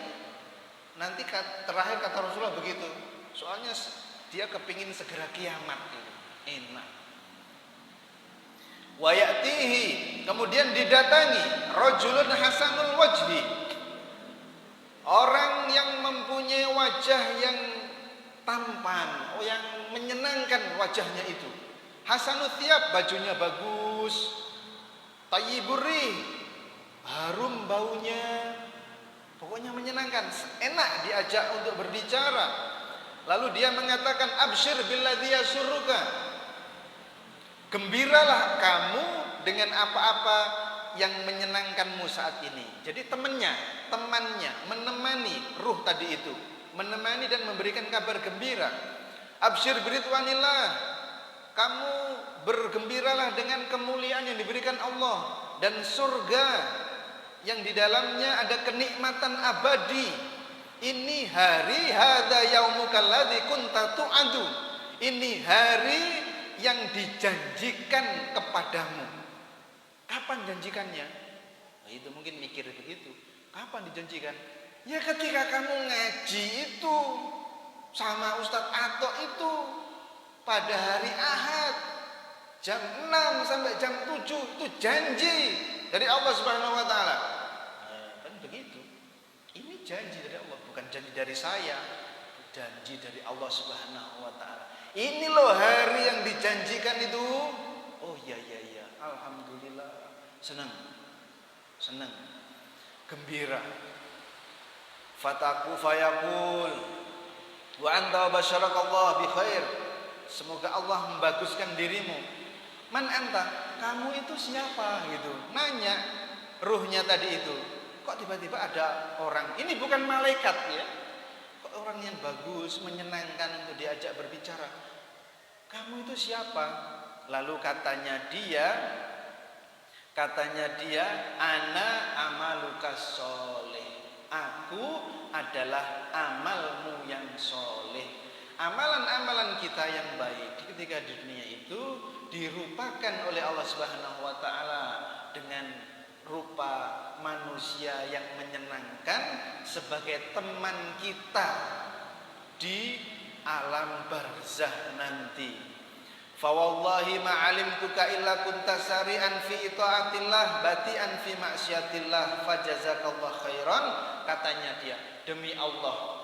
Nanti terakhir kata Rasulullah begitu. Soalnya dia kepingin segera kiamat gitu. Enak. Wa ya'tihi, kemudian didatangi rajulun hasanul wajhi. Orang yang mempunyai wajah yang tampan, yang menyenangkan wajahnya itu. Hasanul thiyab, bajunya bagus. Thayyibur rih, harum baunya. Pokoknya menyenangkan, enak diajak untuk berbicara. Lalu dia mengatakan absyir billadzi yasurruka. Gembiralah kamu dengan apa-apa yang menyenangkanmu saat ini. Jadi temannya, menemani ruh tadi itu, menemani dan memberikan kabar gembira. Absyir biridwanillah. Kamu bergembiralah dengan kemuliaan yang diberikan Allah dan surga yang di dalamnya ada kenikmatan abadi. Ini hari hadza yaumukal ladzi kunta tu'adu. Ini hari yang dijanjikan kepadamu. Kapan janjikannya? Nah, itu mungkin mikir begitu. Kapan dijanjikan? Ya ketika kamu ngaji itu sama Ustadz Atok itu pada hari Ahad jam 6 sampai jam 7 itu janji dari Allah Subhanahu wa taala. Kan begitu. Ini janji dari Allah, bukan janji dari saya. Janji dari Allah Subhanahu wa taala. Ini loh hari yang dijanjikan itu. Oh iya. Alhamdulillah. Senang. Gembira. Fataku fayaqul wa anta basyarakallah bi khair. Semoga Allah membaguskan dirimu. Man anta? Kamu itu siapa gitu. Nanya ruhnya tadi itu. Kok tiba-tiba ada orang, ini bukan malaikat ya. Kok orang yang bagus, menyenangkan untuk diajak berbicara. Kamu itu siapa? Lalu katanya dia, ana amalukas soleh. Aku adalah amalmu yang soleh. Amalan-amalan kita yang baik ketika di dunia itu dirupakan oleh Allah Subhanahu wa taala dengan rupa manusia yang menyenangkan sebagai teman kita di alam barzah nanti. Fa wallahi ma alimtuka illa kunta sari'an fi itaatillah bati'an fi maksiatillah fajazakallahu khairan. Katanya dia, demi Allah,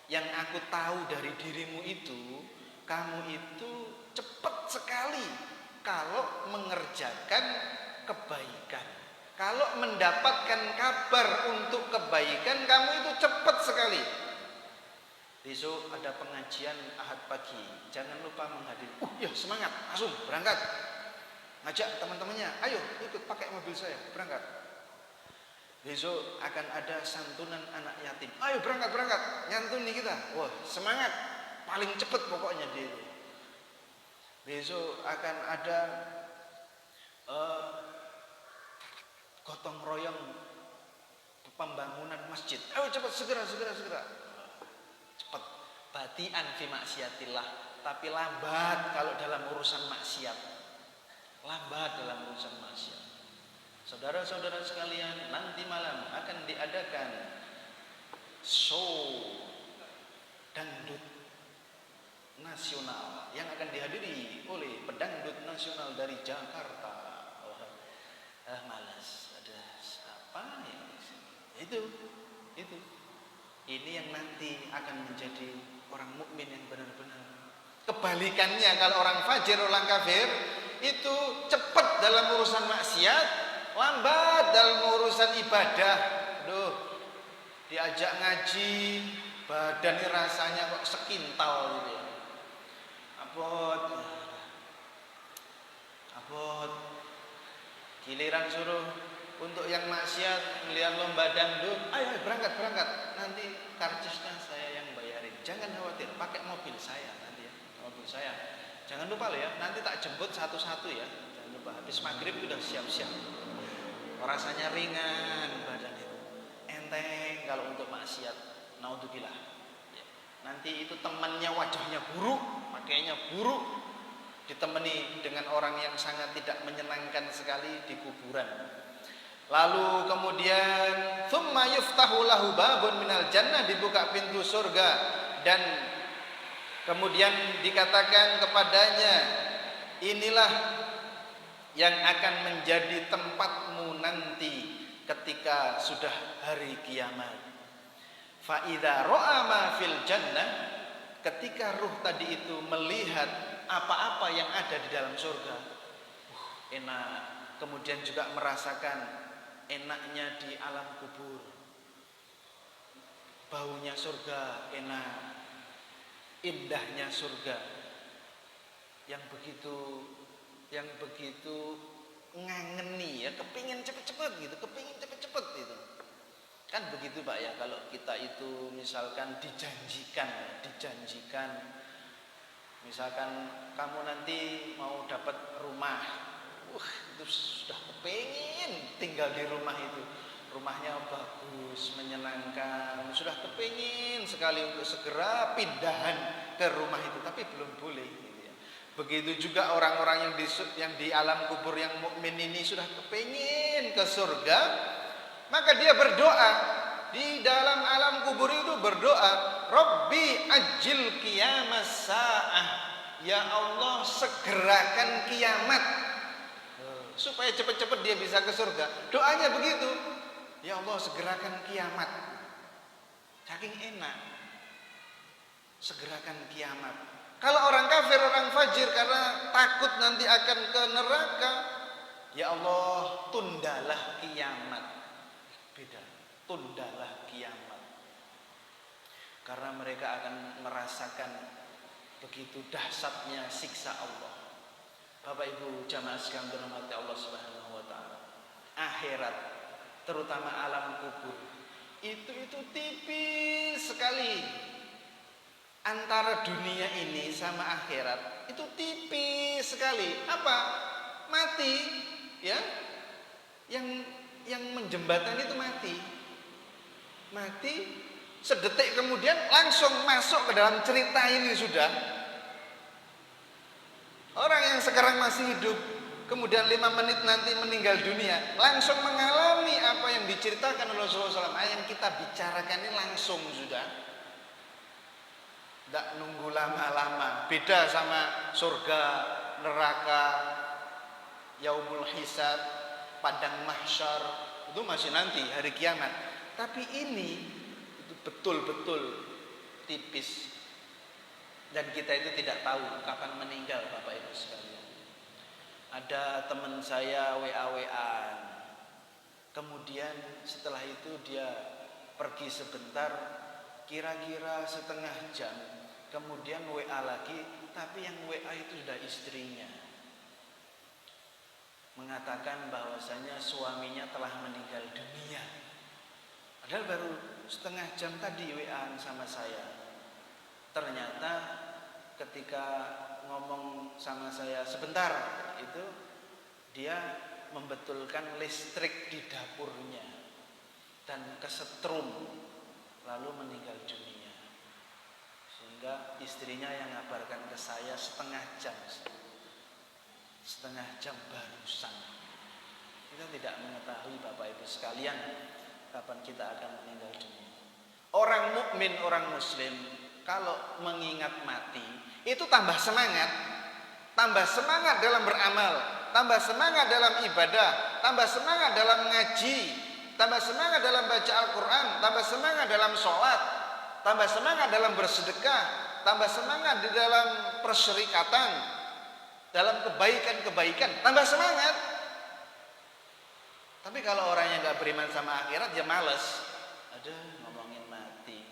yang aku tahu dari dirimu itu, kamu itu cepat sekali kalau mengerjakan kebaikan. Kalau mendapatkan kabar untuk kebaikan, kamu itu cepat sekali. Besok ada pengajian Ahad pagi, jangan lupa menghadiri. Ya semangat, langsung berangkat. Ngajak teman-temannya, ayo ikut pakai mobil saya, berangkat. Besok akan ada santunan anak yatim. Ayo berangkat, nyantuni kita. Wah, semangat. Paling cepat pokoknya dia. Besok akan ada gotong royong pembangunan masjid. Ayo cepat, segera. Cepat. Batian fi maksiatillah, tapi lambat kalau dalam urusan maksiat. Saudara-saudara sekalian, nanti malam akan diadakan show dangdut nasional yang akan dihadiri oleh pedangdut nasional dari Jakarta. Malas, ada apa ya? Itu. Ini yang nanti akan menjadi orang mukmin yang benar-benar. Kebalikannya kalau orang fajir, orang kafir itu cepat dalam urusan maksiat, lambat dalam urusan ibadah. Diajak ngaji, badannya rasanya kok sekintal gitu ya. Abot. Giliran suruh Untuk yang maksiat melihat lomba dangdut, ayo berangkat, nanti karcisnya saya yang bayarin. Jangan khawatir, pakai mobil saya nanti ya, mobil saya. Jangan lupa loh ya, nanti tak jemput satu-satu ya. Jangan lupa, habis maghrib udah siap-siap. Rasanya ringan badan itu, enteng kalau untuk maksiat. Naudzubillah. Ya. Nanti itu temannya wajahnya buruk, pakainya buruk, ditemani dengan orang yang sangat tidak menyenangkan sekali di kuburan. Lalu kemudian thumma yuftahu lahu babun minal jannah, dibuka pintu surga dan kemudian dikatakan kepadanya, inilah yang akan menjadi tempatmu nanti ketika sudah hari kiamat. Fa idza ra'a ma fil jannah, ketika ruh tadi itu melihat apa-apa yang ada di dalam surga, enak. Kemudian juga merasakan enaknya di alam kubur, baunya surga enak, indahnya surga yang begitu ngangeni ya, kepingin cepet-cepet gitu, gitu. Kan begitu Pak ya, kalau kita itu misalkan dijanjikan, misalkan kamu nanti mau dapat rumah, itu sudah kepingin tinggal di rumah itu, rumahnya bagus, menyenangkan, sudah kepingin sekali untuk segera pindahan ke rumah itu, tapi belum boleh gitu ya. Begitu juga orang-orang yang di alam kubur yang mukmin ini sudah kepingin ke surga, maka dia berdoa di dalam alam kubur itu, berdoa, Rabbi ajil qiyamas sa'ah, ya Allah segerakan kiamat supaya cepat-cepat dia bisa ke surga. Doanya begitu, ya Allah segerakan kiamat. Saking enak, segerakan kiamat. Kalau orang kafir, orang fajir karena takut nanti akan ke neraka, ya Allah tundalah kiamat. Beda, tundalah kiamat. Karena mereka akan merasakan begitu dahsyatnya siksa Allah. Bapak Ibu jamaah sekalian dirahmati Allah Subhanahu wa taala. Akhirat, terutama alam kubur, itu tipis sekali. Antara dunia ini sama akhirat itu tipis sekali. Apa? Mati, ya. Yang menjembatani itu mati. Mati, sedetik kemudian langsung masuk ke dalam cerita ini sudah. Orang yang sekarang masih hidup, kemudian 5 menit nanti meninggal dunia, langsung mengalami apa yang diceritakan oleh Rasulullah SAW. Yang kita bicarakan ini langsung sudah, tidak nunggu lama-lama. Beda sama surga, neraka, yaumul hisab, padang mahsyar, itu masih nanti hari kiamat. Tapi ini itu betul-betul tipis. Dan kita itu tidak tahu kapan meninggal Bapak Ibu sekalian. Ada teman saya WA-WA-an, kemudian setelah itu dia pergi sebentar, kira-kira setengah jam, kemudian WA lagi, tapi yang WA itu sudah istrinya, mengatakan bahwasanya suaminya telah meninggal dunia. Padahal baru setengah jam tadi WA-an sama saya. Ternyata ketika ngomong sama saya sebentar, itu dia membetulkan listrik di dapurnya dan kesetrum, lalu meninggal dunia. Sehingga istrinya yang ngabarkan ke saya setengah jam barusan. Kita tidak mengetahui Bapak Ibu sekalian kapan kita akan meninggal dunia. Orang mukmin, orang muslim, kalau mengingat mati itu tambah semangat dalam beramal, tambah semangat dalam ibadah, tambah semangat dalam ngaji, tambah semangat dalam baca Al-Quran, tambah semangat dalam sholat, tambah semangat dalam bersedekah, tambah semangat di dalam persyarikatan, dalam kebaikan-kebaikan, tambah semangat. Tapi kalau orang yang gak beriman sama akhirat, dia males. Ngomongin mati.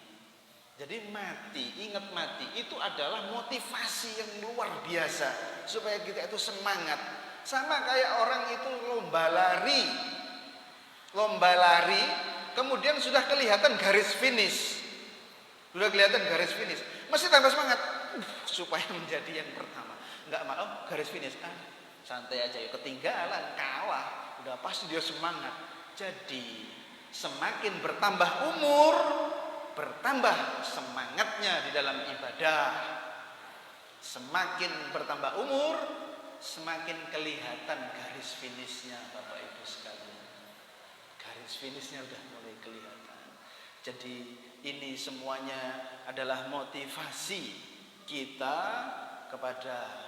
Jadi mati, ingat mati, itu adalah motivasi yang luar biasa supaya kita itu semangat. Sama kayak orang itu lomba lari, lomba lari, kemudian sudah kelihatan garis finish. Sudah kelihatan garis finish. Masih tambah semangat supaya menjadi yang pertama. Enggak mau garis finish. Santai aja yuk, ketinggalan, kalah. Udah pasti dia semangat. Jadi semakin bertambah umur, bertambah semangatnya di dalam ibadah. Semakin bertambah umur, semakin kelihatan garis finishnya, Bapak Ibu sekalian. Garis finishnya udah mulai kelihatan. Jadi ini semuanya adalah motivasi kita kepada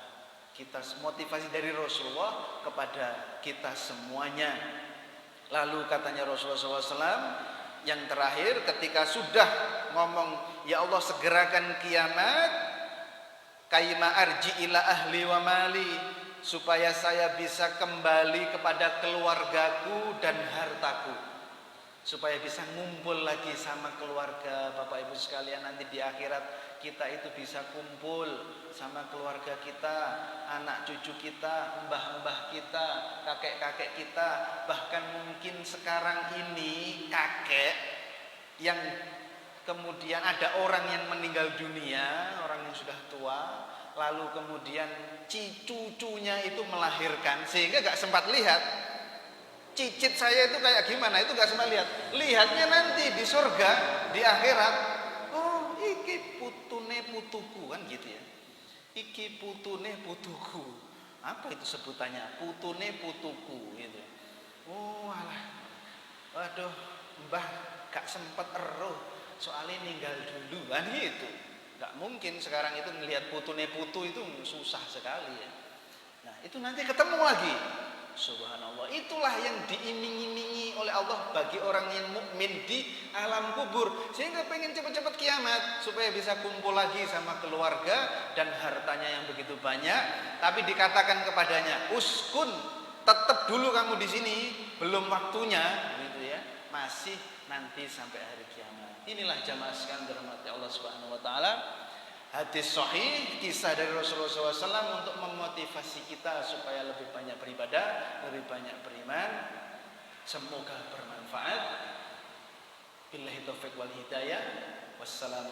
kita, motivasi dari Rasulullah kepada kita semuanya. Lalu katanya Rasulullah SAW yang terakhir ketika sudah ngomong, ya Allah segerakan kiamat, kaima arji ila ahli wa mali, supaya saya bisa kembali kepada keluargaku dan hartaku, supaya bisa ngumpul lagi sama keluarga. Bapak Ibu sekalian, nanti di akhirat kita itu bisa kumpul sama keluarga kita, anak cucu kita, mbah-mbah kita, kakek-kakek kita. Bahkan mungkin sekarang ini kakek yang kemudian ada orang yang meninggal dunia, orang yang sudah tua, lalu kemudian cucunya itu melahirkan, sehingga gak sempat lihat cicit saya itu kayak gimana, itu gak sempat lihat. Lihatnya nanti di surga, di akhirat. Oh, iki putune putuku, kan gitu ya. Iki putune putuku. Apa itu sebutannya? Putune putuku gitu. Oh alah. Waduh, mbah gak sempat eruh, soalnya ninggal dulu kan gitu. Gak mungkin sekarang itu melihat putune putu, itu susah sekali ya. Nah, itu nanti ketemu lagi. Subhanallah, itulah yang diiming-imingi oleh Allah bagi orang yang mukmin di alam kubur, sehingga pengen cepat-cepat kiamat supaya bisa kumpul lagi sama keluarga dan hartanya yang begitu banyak. Tapi dikatakan kepadanya, uskun, tetap dulu kamu di sini, belum waktunya, gitu ya, masih nanti sampai hari kiamat. Inilah jamaah sekalian dirahmati Allah Subhanahu Wa Taala. Hadis sahih, kisah dari Rasulullah SAW untuk memotivasi kita supaya lebih banyak beribadah, lebih banyak beriman. Semoga bermanfaat. Billahi taufiq wal hidayah. Wassalamu